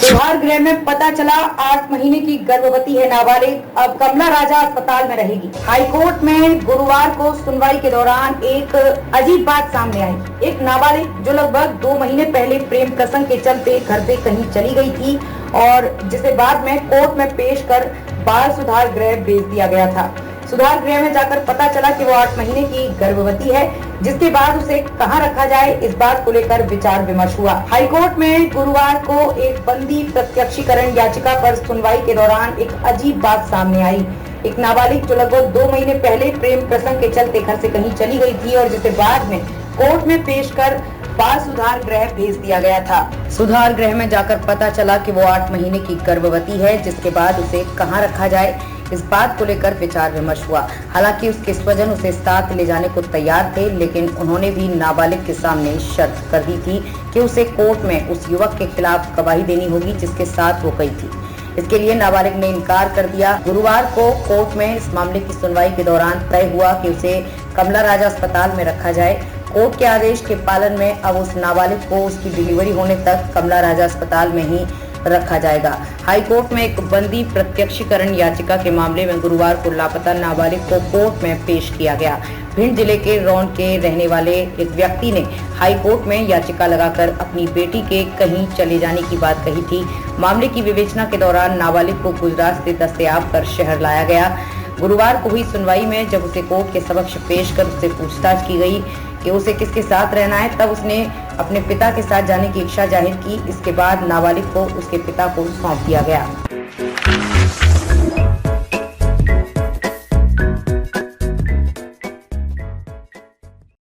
सुधार गृह में पता चला 8 महीने की गर्भवती है नाबालिग, अब कमला राजा अस्पताल में रहेगी। हाईकोर्ट में गुरुवार को सुनवाई के दौरान एक अजीब बात सामने आई। एक नाबालिग जो लगभग 2 महीने पहले प्रेम प्रसंग के चलते घर से कहीं चली गई थी और जिसे बाद में कोर्ट में पेश कर बाल सुधार गृह भेज दिया गया था। सुधार गृह में जाकर पता चला कि वो 8 महीने की गर्भवती है, जिसके बाद उसे कहां रखा जाए, इस बात को लेकर विचार विमर्श हुआ। हाईकोर्ट में गुरुवार को एक बंदी प्रत्यक्षीकरण याचिका पर सुनवाई के दौरान एक अजीब बात सामने आई। एक नाबालिग जो लगभग 2 महीने पहले प्रेम प्रसंग के चलते घर से कहीं चली गई थी और जिसे बाद में कोर्ट में पेश कर बाल सुधार गृह भेज दिया गया था। सुधार गृह में जाकर पता चला कि वो 8 महीने की गर्भवती है, जिसके बाद उसे कहां रखा जाए, इस बात को लेकर विचार विमर्श हुआ। हालांकि उसके स्वजन उसे साथ ले जाने को तैयार थे, लेकिन उन्होंने भी नाबालिग के सामने शर्त कर दी थी कि उसे कोर्ट में उस युवक के खिलाफ गवाही देनी होगी जिसके साथ वो गई थी। इसके लिए नाबालिग ने इनकार कर दिया। गुरुवार को कोर्ट में इस मामले की सुनवाई के दौरान तय हुआ कि उसे कमला राजा अस्पताल में रखा जाए। कोर्ट के आदेश के पालन में अब उस नाबालिग को उसकी डिलीवरी होने तक कमला राजा अस्पताल में ही रखा जाएगा। हाईकोर्ट में एक बंदी प्रत्यक्षीकरण याचिका के मामले में गुरुवार को लापता नाबालिग को कोर्ट में पेश किया गया। भिंड जिले के रौन के रहने वाले एक व्यक्ति ने हाईकोर्ट में याचिका लगाकर अपनी बेटी के कहीं चले जाने की बात कही थी। मामले की विवेचना के दौरान नाबालिग को गुजरात से दस्तयाब कर शहर लाया गया। गुरुवार को हुई सुनवाई में जब उसे कोर्ट के समक्ष पेश कर उससे पूछताछ की गई कि उसे किसके साथ रहना है, तब उसने अपने पिता के साथ जाने की इच्छा जाहिर की। इसके बाद नाबालिग को उसके पिता को सौंप दिया गया।